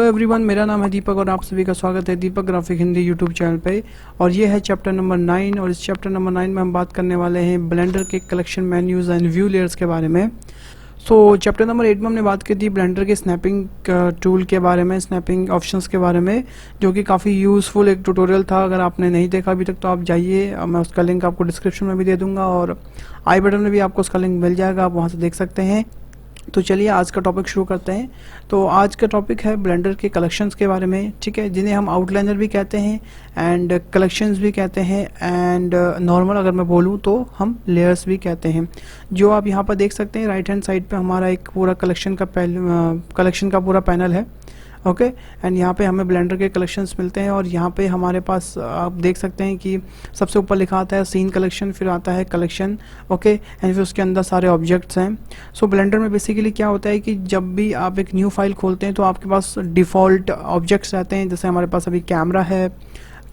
Hello everyone, मेरा नाम है दीपक और आप सभी का स्वागत है दीपक ग्राफिक हिंदी यूट्यूब चैनल पे। और ये है चैप्टर नंबर 9 और इस चैप्टर नंबर 9 में हम बात करने वाले हैं ब्लेंडर के collection menus and view layers के बारे में। सो चैप्टर नंबर 8 में हमने बात की थी ब्लेंडर के स्नैपिंग टूल के बारे में, स्नैपिंग ऑप्शंस के बारे में, जो कि काफ़ी यूज़फुल एक ट्यूटोरियल था। अगर आपने नहीं देखा अभी तक तो आप जाइए, मैं उसका लिंक आपको डिस्क्रिप्शन में भी दे दूँगा और आई बटन में भी आपको उसका लिंक मिल जाएगा, आप वहाँ से देख सकते हैं। तो चलिए आज का टॉपिक शुरू करते हैं। तो आज का टॉपिक है ब्लेंडर के कलेक्शंस के बारे में, ठीक है, जिन्हें हम आउटलाइनर भी कहते हैं एंड कलेक्शंस भी कहते हैं एंड नॉर्मल अगर मैं बोलूँ तो हम लेयर्स भी कहते हैं। जो आप यहाँ पर देख सकते हैं राइट हैंड साइड पे हमारा एक पूरा कलेक्शन का पूरा पैनल है, ओके। एंड यहाँ पे हमें ब्लेंडर के कलेक्शंस मिलते हैं और यहाँ पे हमारे पास आप देख सकते हैं कि सबसे ऊपर लिखा आता है सीन कलेक्शन, फिर आता है कलेक्शन, ओके। एंड फिर उसके अंदर सारे ऑब्जेक्ट्स हैं। सो ब्लेंडर में बेसिकली क्या होता है कि जब भी आप एक न्यू फाइल खोलते हैं तो आपके पास डिफ़ॉल्ट ऑब्जेक्ट्स रहते हैं। जैसे हमारे पास अभी कैमरा है,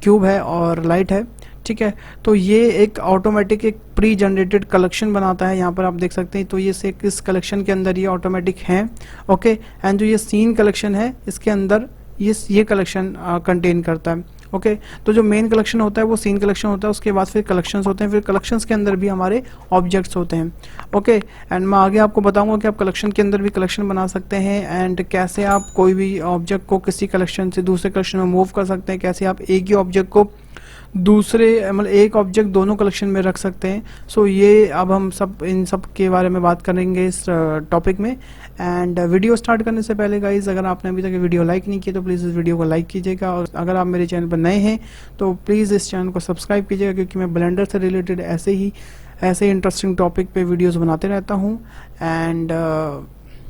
क्यूब है और लाइट है, ठीक है। तो ये एक ऑटोमेटिक एक प्री जनरेटेड कलेक्शन बनाता है। यहाँ पर आप देख सकते हैं, तो ये से इस कलेक्शन के अंदर ये ऑटोमेटिक हैं, ओके। एंड जो ये सीन कलेक्शन है इसके अंदर ये कलेक्शन कंटेन करता है, ओके। तो जो मेन कलेक्शन होता है वो सीन कलेक्शन होता है, उसके बाद फिर कलेक्शंस होते हैं, फिर कलेक्शंस के अंदर भी हमारे ऑब्जेक्ट्स होते हैं, ओके। एंड मैं आगे आपको बताऊंगा कि आप कलेक्शन के अंदर भी कलेक्शन बना सकते हैं एंड कैसे आप कोई भी ऑब्जेक्ट को किसी कलेक्शन से दूसरे कलेक्शन में मूव कर सकते हैं, कैसे आप एक ही ऑब्जेक्ट को दूसरे मतलब एक ऑब्जेक्ट दोनों कलेक्शन में रख सकते हैं। सो ये अब हम सब इन सब के बारे में बात करेंगे इस टॉपिक में। एंड वीडियो स्टार्ट करने से पहले गाइज, अगर आपने अभी तक वीडियो लाइक नहीं किया तो प्लीज़ इस वीडियो को लाइक कीजिएगा और अगर आप मेरे चैनल पर नए हैं तो प्लीज़ इस चैनल को सब्सक्राइब कीजिएगा, क्योंकि मैं ब्लेंडर से रिलेटेड ऐसे ही इंटरेस्टिंग टॉपिक पे वीडियोस बनाते रहता हूँ। एंड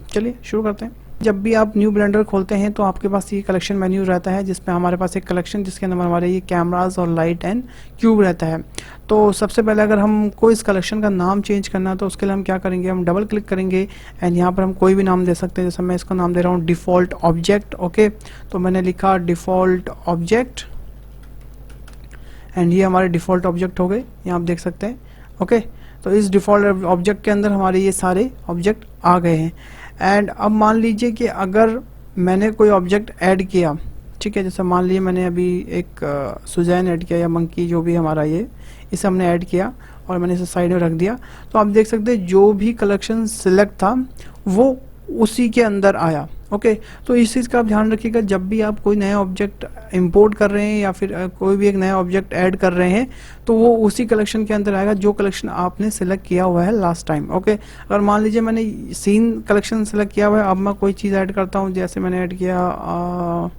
चलिए शुरू करते हैं। जब भी आप न्यू ब्लेंडर खोलते हैं तो आपके पास ये कलेक्शन मेन्यू रहता है, जिसमें हमारे पास एक कलेक्शन जिसके अंदर हमारे ये कैमरास और लाइट एंड क्यूब रहता है। तो सबसे पहले अगर हमको इस कलेक्शन का नाम चेंज करना है तो उसके लिए हम क्या करेंगे, हम डबल क्लिक करेंगे एंड यहाँ पर हम कोई भी नाम दे सकते हैं। जैसे मैं इसको नाम दे रहा हूँ डिफ़ॉल्ट ऑब्जेक्ट, ओके। तो मैंने लिखा डिफ़ॉल्ट ऑब्जेक्ट एंड ये हमारे डिफ़ॉल्ट ऑब्जेक्ट हो गए, यहाँ आप देख सकते हैं, ओके। तो इस डिफ़ॉल्ट ऑब्जेक्ट के अंदर हमारे ये सारे ऑब्जेक्ट आ गए हैं। एंड अब मान लीजिए कि अगर मैंने कोई ऑब्जेक्ट ऐड किया, ठीक है, जैसे मान लीजिए मैंने अभी एक सुजैन ऐड किया या मंकी, जो भी हमारा ये इसे हमने ऐड किया और मैंने इसे साइड में रख दिया, तो आप देख सकते हैं जो भी कलेक्शन सिलेक्ट था वो उसी के अंदर आया, ओके। तो इस चीज़ का आप ध्यान रखिएगा, जब भी आप कोई नया ऑब्जेक्ट इंपोर्ट कर रहे हैं या फिर कोई भी एक नया ऑब्जेक्ट ऐड कर रहे हैं तो वो उसी कलेक्शन के अंदर आएगा जो कलेक्शन आपने सिलेक्ट किया हुआ है लास्ट टाइम, ओके। अगर मान लीजिए मैंने सीन कलेक्शन सिलेक्ट किया हुआ है, अब मैं कोई चीज़ ऐड करता हूँ, जैसे मैंने ऐड किया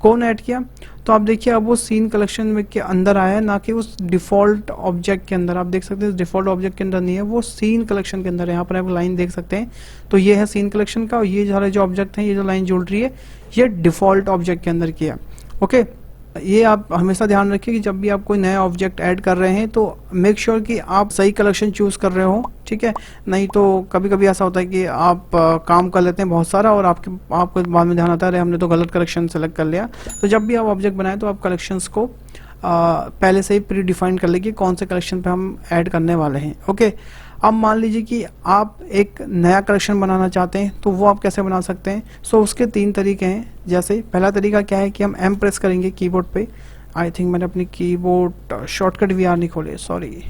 कौन ऐड किया, तो आप देखिए अब वो सीन कलेक्शन में के अंदर आया है, ना कि उस डिफ़ॉल्ट ऑब्जेक्ट के अंदर। आप देख सकते हैं डिफ़ॉल्ट ऑब्जेक्ट के अंदर नहीं है, वो सीन कलेक्शन के अंदर है। यहाँ पर आप लाइन देख सकते हैं, तो ये है सीन कलेक्शन का और ये सारे जो ऑब्जेक्ट हैं, ये जो लाइन जुड़ रही है ये डिफ़ॉल्ट ऑब्जेक्ट के अंदर किया, ओके। ये आप हमेशा ध्यान रखिए कि जब भी आप कोई नया ऑब्जेक्ट ऐड कर रहे हैं तो मेक श्योर कि आप सही कलेक्शन चूज़ कर रहे हो, ठीक है। नहीं तो कभी कभी ऐसा होता है कि आप काम कर लेते हैं बहुत सारा और आपको बाद में ध्यान आता है अरे हमने तो गलत कलेक्शन सेलेक्ट कर लिया। तो जब भी आप ऑब्जेक्ट बनाएं तो आप कलेक्शंस को पहले से ही प्री डिफाइन कर लीजिए कौन से कलेक्शन पे हम ऐड करने वाले हैं, ओके। अब मान लीजिए कि आप एक नया कलेक्शन बनाना चाहते हैं तो वो आप कैसे बना सकते हैं। सो उसके 3 तरीके हैं। जैसे पहला तरीका क्या है कि हम एम प्रेस करेंगे कीबोर्ड पे। आई थिंक मैंने अपनी कीबोर्ड शॉर्टकट VR नहीं खोले, सॉरी।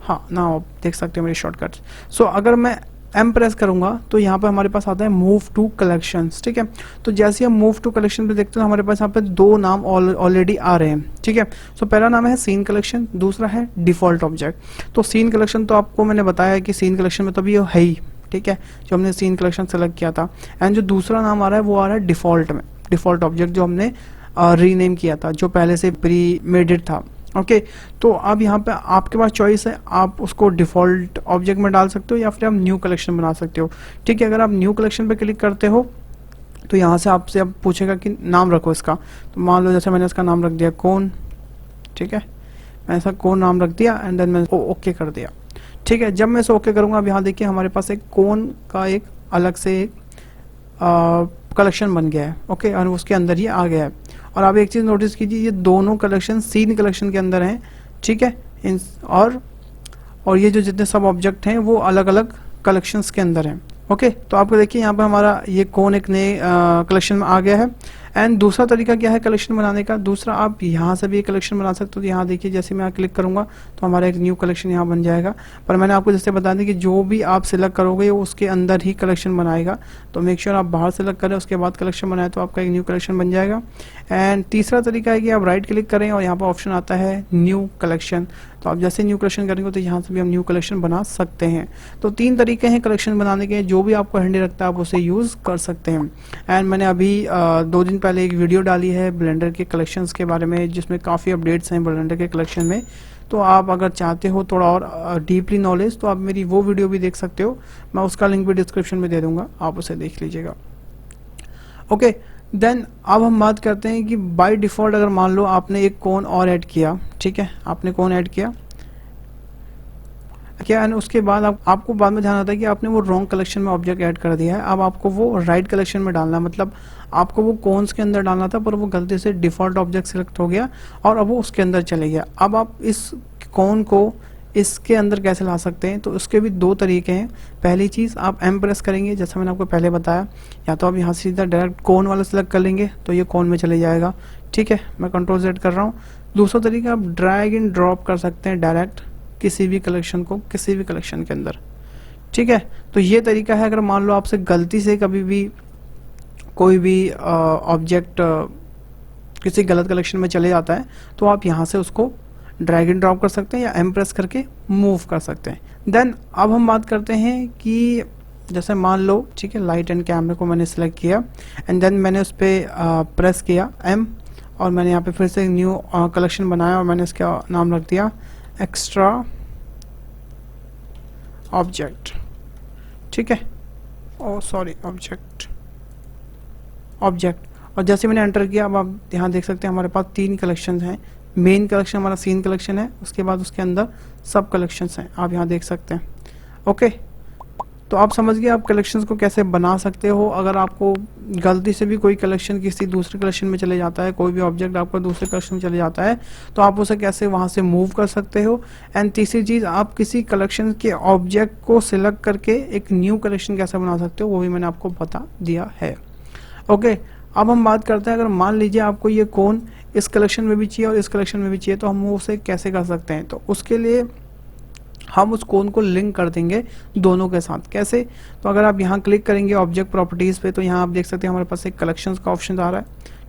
हाँ ना, आप देख सकते हैं मेरे शॉर्टकट्स। सो अगर मैं एम प्रेस करूंगा तो यहाँ पे हमारे पास आता है मूव टू कलेक्शंस, ठीक है। तो जैसे हम मूव टू कलेक्शन पे देखते हैं हमारे पास यहाँ पे 2 नाम ऑलरेडी आ रहे हैं, ठीक है। सो पहला नाम है सीन कलेक्शन, दूसरा है डिफ़ॉल्ट ऑब्जेक्ट। तो सीन कलेक्शन तो आपको मैंने बताया कि सीन कलेक्शन में तो अभी है ही, ठीक है, जो हमने सीन कलेक्शन सेलेक्ट किया था। एंड जो दूसरा नाम आ रहा है वो आ रहा है डिफ़ॉल्ट में, डिफ़ॉल्ट ऑब्जेक्ट जो हमने रीनेम किया था, जो पहले से प्री मेडेड था, ओके। तो अब यहाँ पे आपके पास चॉइस है, आप उसको डिफ़ॉल्ट ऑब्जेक्ट में डाल सकते हो या फिर आप न्यू कलेक्शन बना सकते हो, ठीक है। अगर आप न्यू कलेक्शन पे क्लिक करते हो तो यहाँ से आपसे अब पूछेगा कि नाम रखो इसका। तो मान लो जैसे मैंने इसका नाम रख दिया कौन, ठीक है, मैं ऐसा कौन नाम रख दिया एंड देन मैंने ओके कर दिया, ठीक है। जब मैं इसे ओके करूँगा अब यहाँ देखिए हमारे पास एक कौन का एक अलग से कलेक्शन बन गया है, ओके, और उसके अंदर ही आ गया है। और आप एक चीज़ नोटिस कीजिए, ये दोनों कलेक्शन सीन कलेक्शन के अंदर हैं, ठीक है। और ये जो जितने सब ऑब्जेक्ट हैं वो अलग अलग कलेक्शंस के अंदर हैं, ओके, तो आपको देखिए यहाँ पे हमारा ये कौन एक नए कलेक्शन में आ गया है। एंड दूसरा तरीका क्या है कलेक्शन बनाने का, दूसरा आप यहाँ से भी एक कलेक्शन बना सकते हो। तो यहाँ देखिए जैसे मैं क्लिक करूँगा तो हमारा एक न्यू कलेक्शन यहाँ बन जाएगा। पर मैंने आपको जैसे बता दें कि जो भी आप सिलेक्ट करोगे वो उसके अंदर ही कलेक्शन बनाएगा। तो मेक श्योर आप बाहर सेलेक्ट करें उसके बाद कलेक्शन बनाए तो आपका एक न्यू कलेक्शन बन जाएगा। एंड तीसरा तरीका है कि आप राइट क्लिक करें और यहाँ पर ऑप्शन आता है न्यू कलेक्शन। तो आप जैसे न्यू कलेक्शन करेंगे तो यहाँ से भी हम न्यू कलेक्शन बना सकते हैं। तो 3 तरीके हैं कलेक्शन बनाने के, जो भी आपको हैंडी लगता है आप उसे यूज़ कर सकते हैं। एंड मैंने अभी 2 दिन पहले एक वीडियो डाली है ब्लेंडर के कलेक्शंस के बारे में, जिसमें काफ़ी अपडेट्स हैं ब्लेंडर के कलेक्शन में। तो आप अगर चाहते हो थोड़ा और डीपली नॉलेज तो आप मेरी वो वीडियो भी देख सकते हो, मैं उसका लिंक भी डिस्क्रिप्शन में दे दूंगा, आप उसे देख लीजिएगा। ओके, देन अब हम बात करते हैं कि बाय डिफ़ॉल्ट अगर मान लो आपने एक कौन और ऐड किया, ठीक है, आपने कौन ऐड किया क्या, एंड उसके बाद आपको बाद में ध्यान आता है कि आपने वो रॉन्ग कलेक्शन में ऑब्जेक्ट ऐड कर दिया है। अब आपको वो राइट कलेक्शन में डालना है, मतलब आपको वो कौन्स के अंदर डालना था पर वो गलती से डिफ़ॉल्ट ऑब्जेक्ट सिलेक्ट हो गया और अब वो उसके अंदर चले गया। अब आप इस कौन को इसके अंदर कैसे ला सकते हैं, तो उसके भी 2 तरीके हैं। पहली चीज़ आप एम प्रेस करेंगे, जैसा मैंने आपको पहले बताया, या तो आप यहाँ से सीधा डायरेक्ट कौन वाला सिलेक्ट कर लेंगे तो ये कौन में चले जाएगा, ठीक है, मैं कंट्रोल Z कर रहा हूँ। दूसरा तरीका आप ड्रैग एंड ड्रॉप कर सकते हैं डायरेक्ट किसी भी कलेक्शन को किसी भी कलेक्शन के अंदर, ठीक है। तो ये तरीका है अगर मान लो आपसे गलती से कभी भी कोई भी ऑब्जेक्ट किसी गलत कलेक्शन में चले जाता है तो आप यहाँ से उसको ड्रैग एंड ड्रॉप कर सकते हैं या एम प्रेस करके मूव कर सकते हैं। देन अब हम बात करते हैं कि जैसे मान लो, ठीक है, लाइट एंड कैमरे को मैंने सेलेक्ट किया एंड देन मैंने उस पर प्रेस किया एम और मैंने यहाँ पे फिर से न्यू कलेक्शन बनाया और मैंने इसका नाम रख दिया एक्स्ट्रा ऑब्जेक्ट, ठीक है, ओ सॉरी ऑब्जेक्ट। और जैसे मैंने एंटर किया अब आप यहाँ देख सकते हैं हमारे पास 3 कलेक्शंस हैं। मेन कलेक्शन हमारा सीन कलेक्शन है, उसके बाद उसके अंदर सब कलेक्शंस हैं, आप यहाँ देख सकते हैं। ओके, तो आप समझ गए आप कलेक्शंस को कैसे बना सकते हो। अगर आपको गलती से भी कोई कलेक्शन किसी दूसरे कलेक्शन में चले जाता है, कोई भी ऑब्जेक्ट आपका दूसरे कलेक्शन में चले जाता है तो आप उसे कैसे वहाँ से मूव कर सकते हो। एंड तीसरी चीज़, आप किसी कलेक्शन के ऑब्जेक्ट को सिलेक्ट करके एक न्यू कलेक्शन कैसे बना सकते हो, वो भी मैंने आपको बता दिया है। ओके, अब हम बात करते हैं अगर मान लीजिए आपको ये कौन इस कलेक्शन में भी चाहिए और इस कलेक्शन में भी चाहिए तो हम उसे कैसे कर सकते हैं। तो उसके लिए हम उस कौन को लिंक कर देंगे दोनों के साथ। कैसे, तो अगर आप यहाँ क्लिक करेंगे ऑब्जेक्ट प्रॉपर्टीज़ पे तो यहाँ आप देख सकते हैं हमारे पास एक कलेक्शंस का ऑप्शन आ रहा है,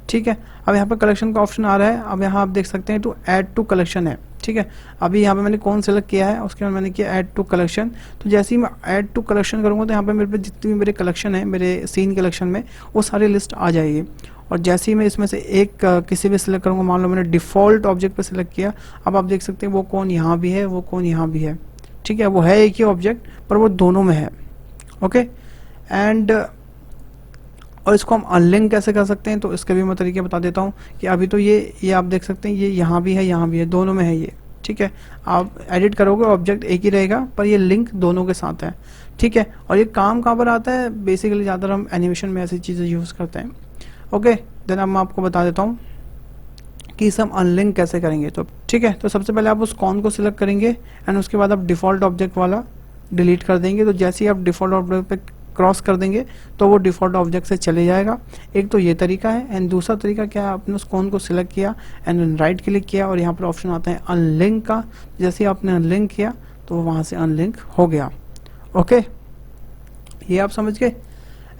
ठीक है। अब यहाँ पर कलेक्शन का ऑप्शन आ रहा है, अब यहाँ आप देख सकते हैं टू ऐड टू कलेक्शन है, ठीक है। अभी यहाँ पे मैंने कौन सेलेक्ट किया है, उसके बाद मैंने किया ऐड टू कलेक्शन। तो जैसे ही मैं ऐड टू कलेक्शन करूँगा तो यहाँ पे मेरे पे जितनी भी मेरे कलेक्शन है मेरे सीन कलेक्शन में वो सारी लिस्ट आ जाएगी। और जैसे ही मैं इसमें से एक किसी भी सिलेक्ट करूँगा, मान लो मैंने डिफ़ॉल्ट ऑब्जेक्ट पर सिलेक्ट किया, अब आप देख सकते हैं वो कौन यहाँ भी है वो कौन यहाँ भी है, ठीक है। वो है एक ही ऑब्जेक्ट पर वो दोनों में है। ओके, एंड और इसको हम अनलिंक कैसे कर सकते हैं तो इसके भी मैं तरीके बता देता हूँ कि अभी तो ये आप देख सकते हैं ये यहाँ भी है यहाँ भी है, दोनों में है ये, ठीक है। आप एडिट करोगे ऑब्जेक्ट एक ही रहेगा पर ये लिंक दोनों के साथ है, ठीक है। और ये काम कहाँ पर आता है, बेसिकली ज़्यादातर हम एनिमेशन में ऐसी चीज़ें यूज़ करते हैं। ओके, देन अब मैं आपको बता देता हूँ कि इसे हम अनलिंक कैसे करेंगे। तो ठीक है, तो सबसे पहले आप उस कौन को सिलेक्ट करेंगे एंड उसके बाद आप डिफ़ॉल्ट ऑब्जेक्ट वाला डिलीट कर देंगे। तो जैसे ही आप डिफ़ॉल्ट ऑब्जेक्ट पे क्रॉस कर देंगे तो वो डिफ़ॉल्ट ऑब्जेक्ट से चले जाएगा। एक तो ये तरीका है एंड दूसरा तरीका क्या है, आपने उस कौन को सिलेक्ट किया एंड राइट क्लिक किया और यहाँ पर ऑप्शन आता है अनलिंक का। जैसे ही आपने अनलिंक किया तो वहाँ से अनलिंक हो गया। ओके, ये आप समझ गए।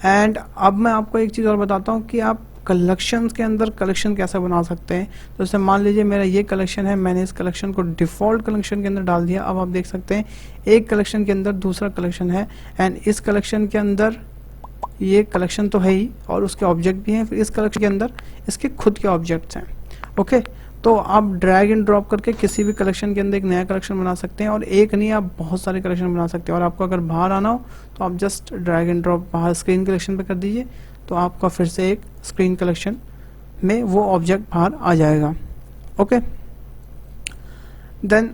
एंड अब मैं आपको एक चीज़ और बताता हूँ कि आप कलेक्शंस के अंदर कलेक्शन कैसे बना सकते हैं। तो जैसे मान लीजिए मेरा ये कलेक्शन है, मैंने इस कलेक्शन को डिफ़ॉल्ट कलेक्शन के अंदर डाल दिया। अब आप देख सकते हैं एक कलेक्शन के अंदर दूसरा कलेक्शन है एंड इस कलेक्शन के अंदर ये कलेक्शन तो है ही और उसके ऑब्जेक्ट भी हैं, फिर इस कलेक्शन के अंदर इसके खुद के ऑब्जेक्ट्स हैं। ओके, तो आप ड्रैग एंड ड्रॉप करके किसी भी कलेक्शन के अंदर एक नया कलेक्शन बना सकते हैं और एक नहीं आप बहुत सारे कलेक्शन बना सकते हैं। और आपको अगर बाहर आना हो तो आप जस्ट ड्रैग एंड ड्रॉप बाहर स्क्रीन कलेक्शन पे कर दीजिए तो आपका फिर से एक स्क्रीन कलेक्शन में वो ऑब्जेक्ट बाहर आ जाएगा। ओके, देन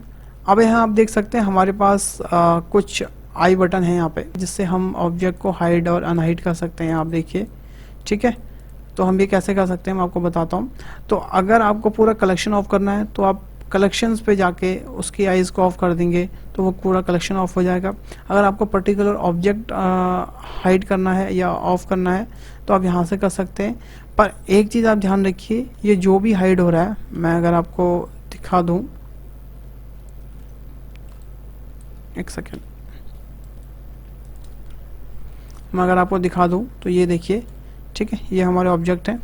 अब यहाँ आप देख सकते हैं हमारे पास कुछ आई बटन है यहाँ पे जिससे हम ऑब्जेक्ट को हाइड और अनहाइड कर सकते हैं। आप देखिए, ठीक है। तो हम ये कैसे कर सकते हैं मैं आपको बताता हूँ। तो अगर आपको पूरा कलेक्शन ऑफ करना है तो आप कलेक्शंस पे जाके उसकी आइज़ को ऑफ कर देंगे तो वो पूरा कलेक्शन ऑफ हो जाएगा। अगर आपको पर्टिकुलर ऑब्जेक्ट हाइड करना है या ऑफ करना है तो आप यहाँ से कर सकते हैं। पर एक चीज़ आप ध्यान रखिए, ये जो भी हाइड हो रहा है, मैं अगर आपको दिखा दूँ, एक सेकेंड, मैं अगर आपको दिखा दूँ तो ये देखिए, ठीक है, ये हमारे ऑब्जेक्ट हैं।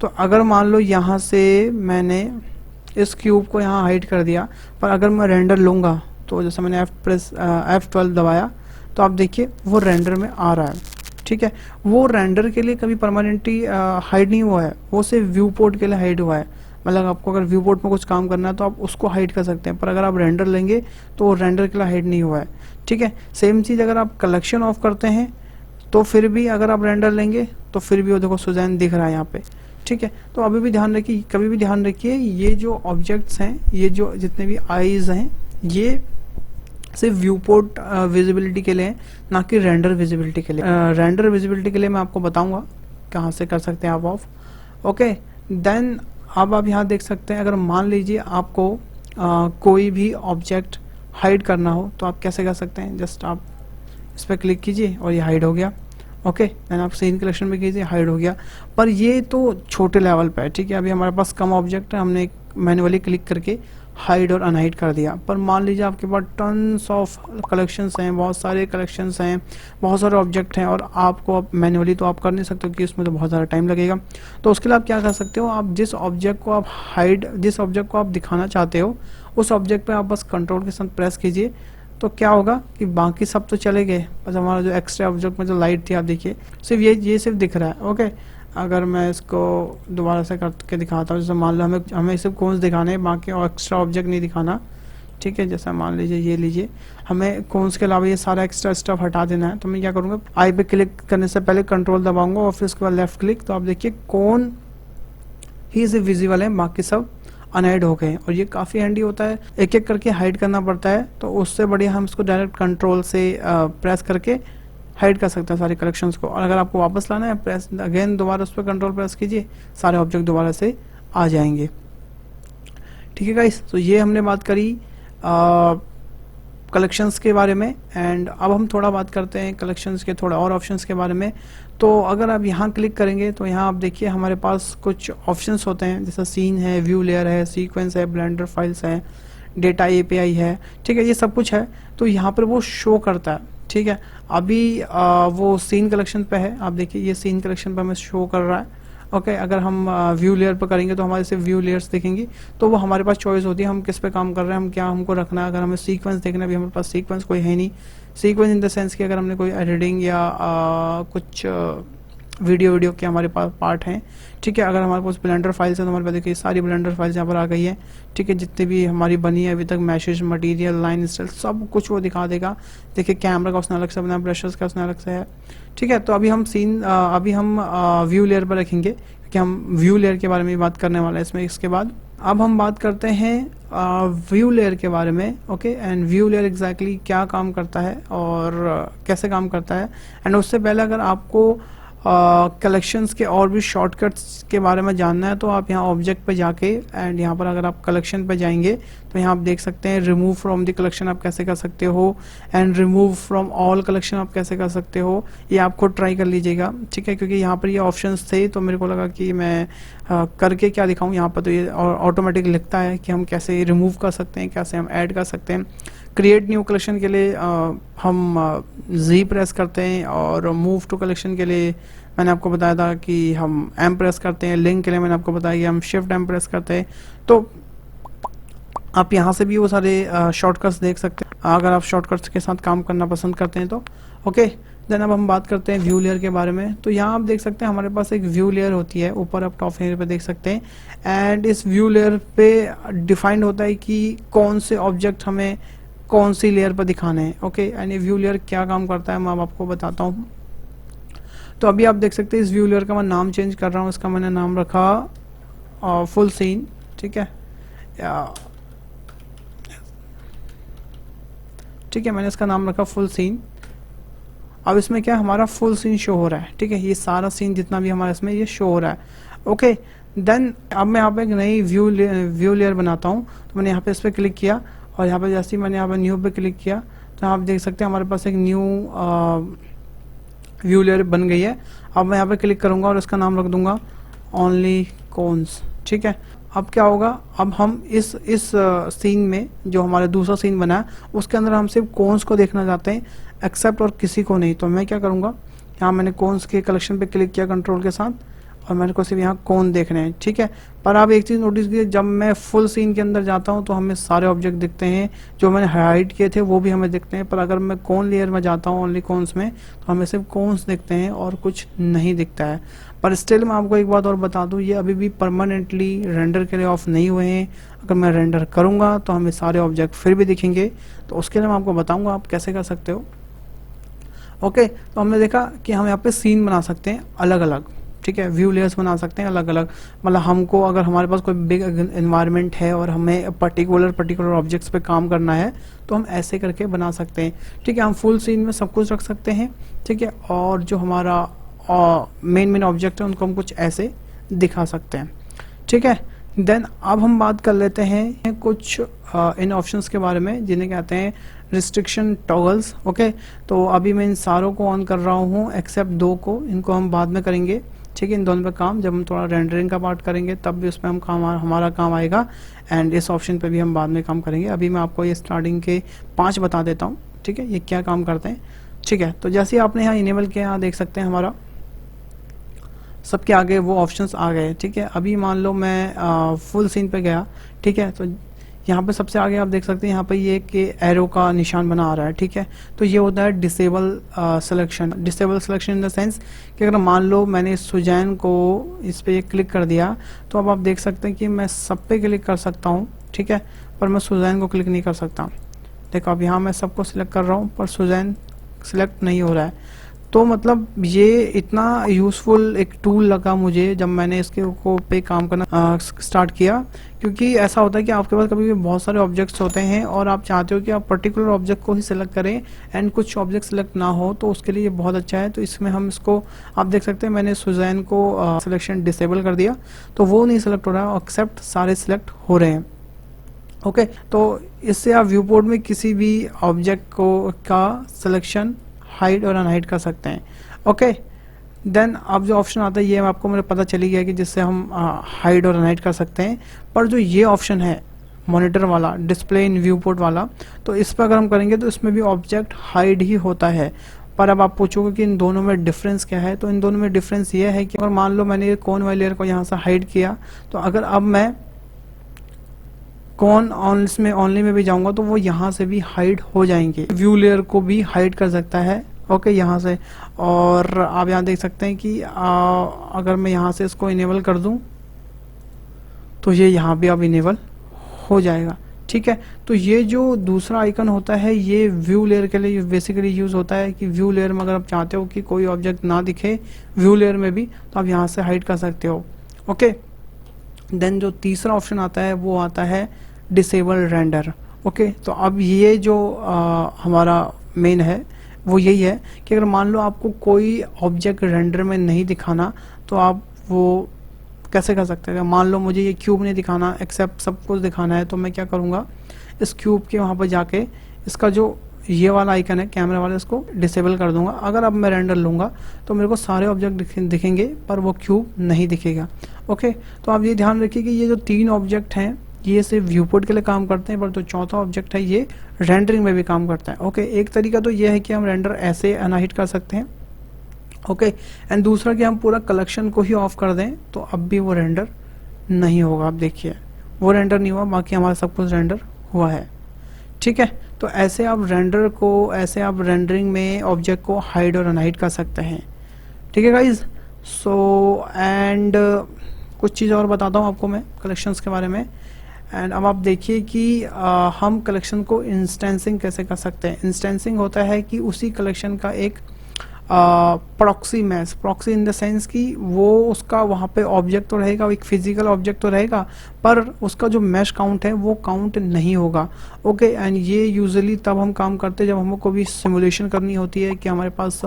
तो अगर मान लो यहाँ से मैंने इस क्यूब को यहाँ हाइड कर दिया, पर अगर मैं रेंडर लूँगा तो जैसे मैंने F12 दबाया तो आप देखिए वो रेंडर में आ रहा है, ठीक है। वो रेंडर के लिए कभी परमानेंटली हाइड नहीं हुआ है, वो सिर्फ व्यू पोर्ट के लिए हाइड हुआ है। मतलब आपको अगर व्यू पोर्ट में कुछ काम करना है तो आप उसको हाइड कर सकते हैं, पर अगर आप रेंडर लेंगे तो वो रेंडर के लिए हाइड नहीं हुआ है, ठीक है। सेम चीज़ अगर आप कलेक्शन ऑफ करते हैं तो फिर भी अगर आप रेंडर लेंगे तो फिर भी वो देखो सुजैन दिख रहा है यहाँ पे, ठीक है। तो अभी भी ध्यान रखिए, कभी भी ध्यान रखिए, ये जो ऑब्जेक्ट्स हैं, ये जो जितने भी आईज हैं, ये सिर्फ व्यू पोर्ट विजिबिलिटी के लिए है, ना कि रेंडर विजिबिलिटी के लिए। रेंडर विजिबिलिटी के लिए मैं आपको बताऊंगा कहाँ से कर सकते हैं आप ऑफ। ओके, देन अब आप यहाँ देख सकते हैं, अगर मान लीजिए आपको कोई भी ऑब्जेक्ट हाइड करना हो तो आप कैसे कर सकते हैं। जस्ट आप इस पर क्लिक कीजिए और ये हाइड हो गया। ओके, देन आप सीन कलेक्शन में कीजिए, हाइड हो गया। पर ये तो छोटे लेवल पे है, ठीक है। अभी हमारे पास कम ऑब्जेक्ट है, हमने मैन्युअली क्लिक करके हाइड और अनहाइड कर दिया। पर मान लीजिए आपके पास टन्स ऑफ कलेक्शंस हैं, बहुत सारे कलेक्शंस हैं, बहुत सारे ऑब्जेक्ट हैं, और आपको अब मैन्युअली तो आप कर नहीं सकते क्योंकि इसमें तो बहुत ज़्यादा टाइम लगेगा। तो उसके लिए आप क्या कर सकते हो, आप जिस ऑब्जेक्ट को आप दिखाना चाहते हो उस ऑब्जेक्ट पे आप बस कंट्रोल के साथ प्रेस कीजिए, तो क्या होगा कि बाकी सब तो चले गए, बस हमारा जो एक्स्ट्रा ऑब्जेक्ट में जो लाइट थी आप देखिए सिर्फ ये सिर्फ दिख रहा है। ओके, अगर मैं इसको दोबारा से करके दिखाता हूँ, जैसे मान लो हमें सिर्फ कोन्स दिखाने हैं, बाकी और एक्स्ट्रा ऑब्जेक्ट नहीं दिखाना, ठीक है। जैसा मान लीजिए ये लीजिए, हमें कोन्स के अलावा ये सारा एक्स्ट्रा स्टफ हटा देना है, तो मैं क्या करूँगा, आई पे क्लिक करने से पहले कंट्रोल दबाऊंगा और फिर उसके बाद लेफ्ट क्लिक, तो आप देखिए कोन ही सिर्फ विजिबल है, बाकी सब अनहाइड हो गए। और ये काफ़ी हैंडी होता है, एक एक करके हाइड करना पड़ता है, तो उससे बढ़िया हम इसको डायरेक्ट कंट्रोल से प्रेस करके हाइड कर सकते हैं सारे कलेक्शंस को। और अगर आपको वापस लाना है, प्रेस अगेन दोबारा उस पर कंट्रोल प्रेस कीजिए, सारे ऑब्जेक्ट दोबारा से आ जाएंगे, ठीक है गाइस। तो ये हमने बात करी कलेक्शंस के बारे में। एंड अब हम थोड़ा बात करते हैं कलेक्शंस के थोड़ा और ऑप्शंस के बारे में। तो अगर आप यहाँ क्लिक करेंगे तो यहाँ आप देखिए हमारे पास कुछ ऑप्शंस होते हैं, जैसे सीन है, व्यू लेयर है, सीक्वेंस है, ब्लेंडर फाइल्स है, डेटा एपीआई है, ठीक है, ये सब कुछ है। तो यहाँ पर वो शो करता है, ठीक है। अभी वो सीन कलेक्शन पे है, आप देखिए ये सीन कलेक्शन पे हमें शो कर रहा है। ओके, अगर हम व्यू लेयर पर करेंगे तो हमारे सिर्फ व्यू लेयर्स दिखेंगी, तो वो हमारे पास चॉइस होती है हम किस पे काम कर रहे हैं, हम क्या हमको रखना है। अगर हमें सीक्वेंस देखना है, अभी हमारे पास सीक्वेंस कोई है नहीं, सीक्वेंस इन द सेंस कि अगर हमने कोई एडिटिंग या कुछ वीडियो के हमारे पास पार्ट हैं, ठीक है। अगर हमारे पास ब्लेंडर फाइल्स है तो हमारे पास देखिए सारी ब्लेंडर फाइल्स यहाँ पर आ गई है, ठीक है। जितनी भी हमारी बनी है अभी तक, मैसेज, मटेरियल, लाइन स्टाइल, सब कुछ वो दिखा देगा। देखिए कैमरा का उसने अलग से बनाया, ब्रशेस का उसने अलग से है, ठीक है। तो अभी हम व्यू लेयर पर रखेंगे क्योंकि हम व्यू लेयर के बारे में बात करने वाले हैं इसमें। इसके बाद अब हम बात करते हैं व्यू लेयर के बारे में। Okay, and view layer exactly क्या काम करता है और कैसे काम करता है। एंड उससे पहले अगर आपको कलेक्शंस के और भी शॉर्टकट्स के बारे में जानना है तो आप यहाँ ऑब्जेक्ट पे जाके एंड यहाँ पर अगर आप कलेक्शन पे जाएंगे तो यहाँ आप देख सकते हैं रिमूव फ्रॉम द कलेक्शन आप कैसे कर सकते हो, and remove from all collection आप कैसे कर सकते हो। ये आपको ट्राई कर लीजिएगा, ठीक है, क्योंकि यहाँ पर ये ऑप्शंस थे तो मेरे को लगा कि मैं करके क्या दिखाऊँ। यहाँ पर तो ये ऑटोमेटिक लिखता है कि हम कैसे रिमूव कर सकते हैं, कैसे हम ऐड कर सकते हैं। क्रिएट न्यू कलेक्शन के लिए हम जी प्रेस करते हैं, और मूव टू कलेक्शन के लिए मैंने आपको बताया था कि हम एम प्रेस करते हैं। लिंक के लिए मैंने आपको बताया कि हम शिफ्ट एम प्रेस करते हैं। तो आप यहाँ से भी वो सारे शॉर्टकट्स देख सकते हैं अगर आप शॉर्टकट्स के साथ काम करना पसंद करते हैं तो। ओके, देन अब हम बात करते हैं व्यू लेयर के बारे में। तो यहाँ आप देख सकते हैं हमारे पास एक व्यू लेयर होती है, ऊपर आप टॉप लेयर पे देख सकते हैं। एंड इस व्यू लेयर पे डिफाइंड होता है कि कौन से ऑब्जेक्ट हमें कौन सी लेयर पर दिखाने हैं। ओके, एंड ये व्यू लेयर क्या काम करता है मैं अब आपको बताता हूँ। तो अभी आप देख सकते हैं इस व्यू लेयर का मैं नाम चेंज कर रहा हूँ। इसका मैंने नाम रखा फुल सीन, ठीक है, ठीक है, मैंने इसका नाम रखा फुल सीन। अब इसमें क्या हमारा फुल सीन शो हो रहा है, ठीक है, ये सारा सीन जितना भी हमारा इसमें ये शो हो रहा है। ओके, देन अब मैं यहाँ पे एक नई व्यू लेयर बनाता हूँ। तो मैंने यहाँ पे इस पर क्लिक किया और यहाँ पे जैसे ही मैंने यहाँ पे न्यू पे क्लिक किया तो आप देख सकते हैं हमारे पास एक न्यू व्यू लेयर बन गई है। अब मैं यहाँ पे क्लिक करूँगा और इसका नाम रख दूंगा ओनली कॉन्स। ठीक है, अब क्या होगा, अब हम इस सीन में जो हमारा दूसरा सीन बना है उसके अंदर हम सिर्फ कॉन्स को देखना चाहते हैं, एक्सेप्ट और किसी को नहीं। तो मैं क्या करूँगा, यहाँ मैंने कॉन्स के कलेक्शन पे क्लिक किया कंट्रोल के साथ और मेरे को सिर्फ यहाँ कौन देखने हैं। ठीक है, पर आप एक चीज़ नोटिस कीजिए, जब मैं फुल सीन के अंदर जाता हूँ तो हमें सारे ऑब्जेक्ट दिखते हैं, जो मैंने हाइड किए थे वो भी हमें दिखते हैं। पर अगर मैं कौन लेयर में जाता हूँ ओनली कॉन्स में तो हमें सिर्फ कॉन्स दिखते हैं और कुछ नहीं दिखता है। पर स्टिल मैं आपको एक बात और बता दूँ, ये अभी भी परमानेंटली रेंडर के लिए ऑफ नहीं हुए हैं। अगर मैं रेंडर करूँगा तो हमें सारे ऑब्जेक्ट फिर भी दिखेंगे। तो उसके लिए मैं आपको बताऊँगा आप कैसे कर सकते हो। ओके, तो हमने देखा कि हम यहाँ पे सीन बना सकते हैं अलग अलग। ठीक है, व्यू लेयर्स बना सकते हैं अलग अलग। मतलब हमको अगर हमारे पास कोई बिग एनवायरनमेंट है और हमें पर्टिकुलर ऑब्जेक्ट्स पे काम करना है तो हम ऐसे करके बना सकते हैं। ठीक है, हम फुल सीन में सब कुछ रख सकते हैं। ठीक है, और जो हमारा मेन ऑब्जेक्ट है उनको हम कुछ ऐसे दिखा सकते हैं। ठीक है, देन अब हम बात कर लेते हैं कुछ इन ऑप्शंस के बारे में जिन्हें कहते हैं रिस्ट्रिक्शन टॉगल्स। ओके, तो अभी मैं इन सारों को ऑन कर रहा हूँ एक्सेप्ट दो को, इनको हम बाद में करेंगे। ठीक है, इन दोनों पे काम जब हम थोड़ा रेंडरिंग का पार्ट करेंगे तब भी उसमें हमारा काम आएगा, एंड इस ऑप्शन पे भी हम बाद में काम करेंगे। अभी मैं आपको ये स्टार्टिंग के 5 बता देता हूँ। ठीक है, ये क्या काम करते हैं। ठीक है, तो जैसे आपने यहाँ इनेबल किया, यहाँ देख सकते हैं हमारा सबके आगे वो ऑप्शंस आ गए। ठीक है, अभी मान लो मैं फुल सीन पे गया। ठीक है, तो यहाँ पे सबसे आगे आप देख सकते हैं यहाँ पे ये कि एरो का निशान बना आ रहा है। ठीक है, तो ये होता है disable selection. Disable selection in the sense कि अगर मान लो मैंने सुजैन को इस पे क्लिक कर दिया तो अब आप देख सकते हैं कि मैं सब पे क्लिक कर सकता हूँ। ठीक है, पर मैं सुजैन को क्लिक नहीं कर सकता। देखो अब यहाँ मैं सबको सिलेक्ट कर रहा हूँ पर सुजैन सिलेक्ट नहीं हो रहा है। तो मतलब ये इतना यूज़फुल एक टूल लगा मुझे जब मैंने इसके को पे काम करना स्टार्ट किया, क्योंकि ऐसा होता है कि आपके पास कभी भी बहुत सारे ऑब्जेक्ट्स होते हैं और आप चाहते हो कि आप पर्टिकुलर ऑब्जेक्ट को ही सिलेक्ट करें एंड कुछ ऑब्जेक्ट सिलेक्ट ना हो, तो उसके लिए ये बहुत अच्छा है। तो इसमें हम इसको आप देख सकते हैं मैंने सुजैन को सिलेक्शन डिसेबल कर दिया तो वो नहीं सिलेक्ट हो रहा है, एक्सेप्ट सारे सिलेक्ट हो रहे हैं। ओके, तो इससे आप व्यू पोर्ट में किसी भी ऑब्जेक्ट को का सिलेक्शन हाइड और अनहाइड कर सकते हैं। ओके, देन अब जो ऑप्शन आता है ये आपको मुझे पता चली गया कि जिससे हम हाइड और अनहाइड कर सकते हैं। पर जो ये ऑप्शन है मॉनिटर वाला, डिस्प्ले इन व्यू पोर्ट वाला, तो इस पर अगर हम करेंगे तो इसमें भी ऑब्जेक्ट हाइड ही होता है। पर अब आप पूछोगे कि इन दोनों में डिफरेंस क्या है, तो इन दोनों में डिफरेंस ये है कि अगर मान लो मैंने कौन वाली लेयर को यहाँ से हाइड किया तो अगर अब मैं कौन ऑन इसमें ओनली में भी जाऊंगा तो वो यहाँ से भी हाइड हो जाएंगे। व्यू लेयर को भी हाइड कर सकता है। ओके, यहाँ से, और आप यहाँ देख सकते हैं कि अगर मैं यहाँ से इसको इनेबल कर दूं तो ये यहाँ भी अब इनेबल हो जाएगा। ठीक है, तो ये जो दूसरा आइकन होता है ये व्यू लेयर के लिए बेसिकली यूज होता है कि व्यू लेयर में अगर आप चाहते हो कि कोई ऑब्जेक्ट ना दिखे व्यू लेयर में भी तो आप यहाँ से हाइड कर सकते हो। ओके, देन जो तीसरा ऑप्शन आता है वो आता है डिसेबल रेंडर। ओके, तो अब ये जो हमारा मेन है वो यही है कि अगर मान लो आपको कोई ऑब्जेक्ट रेंडर में नहीं दिखाना तो आप वो कैसे कर सकते हैं। मान लो मुझे ये क्यूब नहीं दिखाना एक्सेप्ट सब कुछ दिखाना है, तो मैं क्या करूँगा, इस क्यूब के वहाँ पर जाके इसका जो ये वाला आइकन है कैमरा वाला इसको डिसेबल कर दूंगा। अगर अब मैं रेंडर लूँगा तो मेरे को सारे ऑब्जेक्ट दिखेंगे पर वो क्यूब नहीं दिखेगा। ओके, तो आप ये ध्यान रखिए कि ये जो 3 ऑब्जेक्ट हैं ये सिर्फ व्यू पोर्ट के लिए काम करते हैं, पर जो चौथा ऑब्जेक्ट है ये रेंडरिंग में भी काम करता है। ओके, एक तरीका तो ये है कि हम रेंडर ऐसे अनहाइड कर सकते हैं। ओके, एंड दूसरा कि हम पूरा कलेक्शन को ही ऑफ कर दें तो अब भी वो रेंडर नहीं होगा। आप देखिए वो रेंडर नहीं हुआ, बाकी हमारा सब कुछ रेंडर हुआ है। ठीक है, तो ऐसे आप रेंडरिंग में ऑब्जेक्ट को हाइड और अनहाइड कर सकते हैं। ठीक है गाइज, सो एंड कुछ चीज़ और बताता हूँ आपको मैं कलेक्शंस के बारे में। एंड अब आप देखिए कि हम कलेक्शन को इंस्टेंसिंग कैसे कर सकते हैं। इंस्टेंसिंग होता है कि उसी कलेक्शन का एक proxy match, proxy in the sense कि वो उसका वहाँ पे ऑब्जेक्ट तो रहेगा, एक फिजिकल ऑब्जेक्ट तो रहेगा पर उसका जो मैश काउंट है वो काउंट नहीं होगा। ओके, एंड ये यूजुअली तब हम काम करते हैं जब हमको कोई सिमुलेशन करनी होती है कि हमारे पास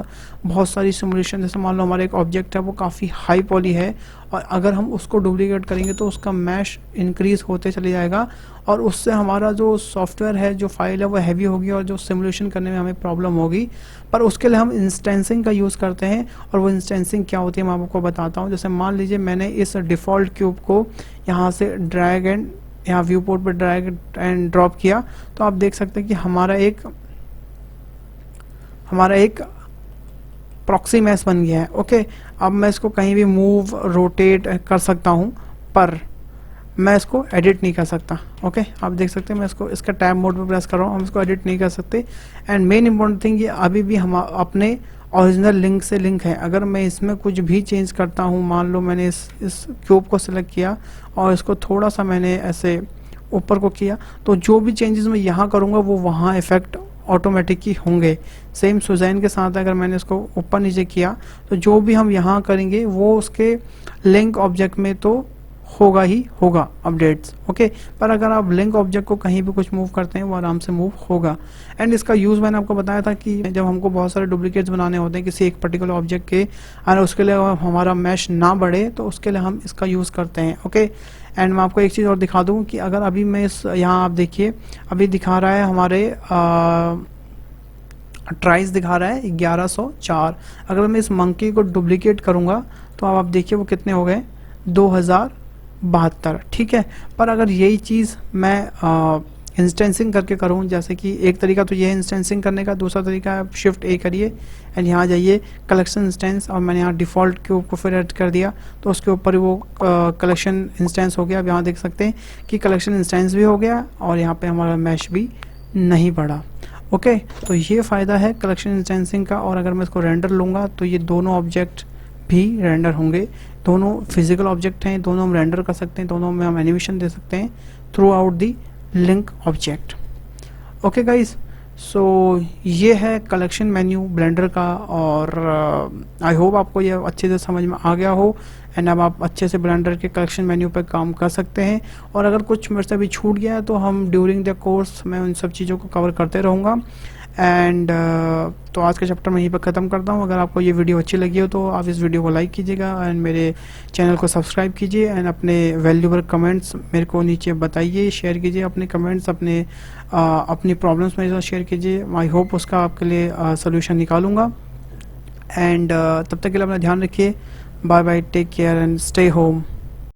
बहुत सारी सिमुलेशन, जैसे मान लो हमारा एक ऑब्जेक्ट है वो काफ़ी हाई पॉली है और अगर हम उसको डुप्लीकेट करेंगे तो उसका मैश इंक्रीज होते चले जाएगा और उससे हमारा जो सॉफ्टवेयर है, जो फाइल है, वो हैवी होगी और जो सिमुलेशन करने में हमें प्रॉब्लम होगी। पर उसके लिए हम इंस्टेंसिंग का यूज़ करते हैं और वो इंस्टेंसिंग क्या होती है मैं आपको बताता हूँ। जैसे मान लीजिए मैंने इस डिफ़ॉल्ट क्यूब को यहाँ से ड्रैग एंड यहाँ व्यू पोर्ट पर ड्रैग एंड ड्रॉप किया, तो आप देख सकते हैं कि हमारा एक प्रॉक्सी मैश बन गया है। ओके, अब मैं इसको कहीं भी मूव रोटेट कर सकता हूँ पर मैं इसको एडिट नहीं कर सकता। ओके, आप देख सकते हैं मैं इसका टैब मोड पे प्रेस कर रहा हूँ, हम इसको एडिट नहीं कर सकते। एंड मेन इंपॉर्टेंट थिंग, ये अभी भी हम अपने ओरिजिनल लिंक से लिंक है। अगर मैं इसमें कुछ भी चेंज करता हूँ, मान लो मैंने इस क्यूब को सिलेक्ट किया और इसको थोड़ा सा मैंने ऐसे ऊपर को किया, तो जो भी चेंजेस मैं यहाँ करूँगा वो वहाँ इफेक्ट ऑटोमेटिक ही होंगे। सेम सुजैन के साथ अगर मैंने इसको ऊपर नीचे किया तो जो भी हम यहाँ करेंगे वो उसके लिंक ऑब्जेक्ट में तो होगा ही होगा अपडेट्स। ओके, पर अगर आप लिंक ऑब्जेक्ट को कहीं भी कुछ मूव करते हैं वो आराम से मूव होगा। एंड इसका यूज़ मैंने आपको बताया था कि जब हमको बहुत सारे डुप्लीकेट्स बनाने होते हैं किसी एक पर्टिकुलर ऑब्जेक्ट के और उसके लिए हमारा मैश ना बढ़े तो उसके लिए हम इसका यूज़ करते हैं। ओके, एंड मैं आपको एक चीज़ और दिखा दूँ कि अगर अभी मैं यहाँ आप देखिए अभी दिखा रहा है हमारे ट्राइस दिखा रहा है 1104। अगर मैं इस मंकी को डुप्लीकेट करूँगा तो आप देखिए वो कितने हो गए 2072। ठीक है, पर अगर यही चीज़ मैं इंस्टेंसिंग करके करूँ, जैसे कि एक तरीका तो ये है इंस्टेंसिंग करने का, दूसरा तरीका है शिफ्ट ए करिए एंड यहाँ जाइए कलेक्शन इंस्टेंस और मैंने यहाँ डिफ़ॉल्ट क्यूब को फिर ऐड कर दिया तो उसके ऊपर वो कलेक्शन इंस्टेंस हो गया। अब यहाँ देख सकते हैं कि कलेक्शन इंस्टेंस भी हो गया और यहाँ पे हमारा मैश भी नहीं बढ़ा। ओके, तो ये फ़ायदा है कलेक्शन इंस्टेंसिंग का। और अगर मैं इसको रेंडर लूँगा तो ये दोनों ऑब्जेक्ट भी रेंडर होंगे, दोनों फिजिकल ऑब्जेक्ट हैं, दोनों हम रेंडर कर सकते हैं, दोनों में हम एनिमेशन दे सकते हैं throughout the link object. Okay guys, so ये है कलेक्शन मेन्यू ब्लेंडर का और आई होप आपको ये अच्छे से समझ में आ गया हो एंड अब आप अच्छे से ब्लेंडर के कलेक्शन मेन्यू पर काम कर सकते हैं। और अगर कुछ मेरे से अभी छूट गया है तो हम ड्यूरिंग द कोर्स मैं उन सब चीज़ों को कवर करते रहूँगा। एंड तो आज का चैप्टर मैं यहीं पर ख़त्म करता हूँ। अगर आपको ये वीडियो अच्छी लगी हो तो आप इस वीडियो को लाइक कीजिएगा एंड मेरे चैनल को सब्सक्राइब कीजिए एंड अपने वैल्यूएबल कमेंट्स मेरे को नीचे बताइए, शेयर कीजिए अपने कमेंट्स, अपनी प्रॉब्लम्स मेरे साथ शेयर कीजिए। आई होप उसका आपके लिए सोल्यूशन निकालूंगा। एंड तब तक के लिए अपना ध्यान रखिए। Bye bye, take care and stay home.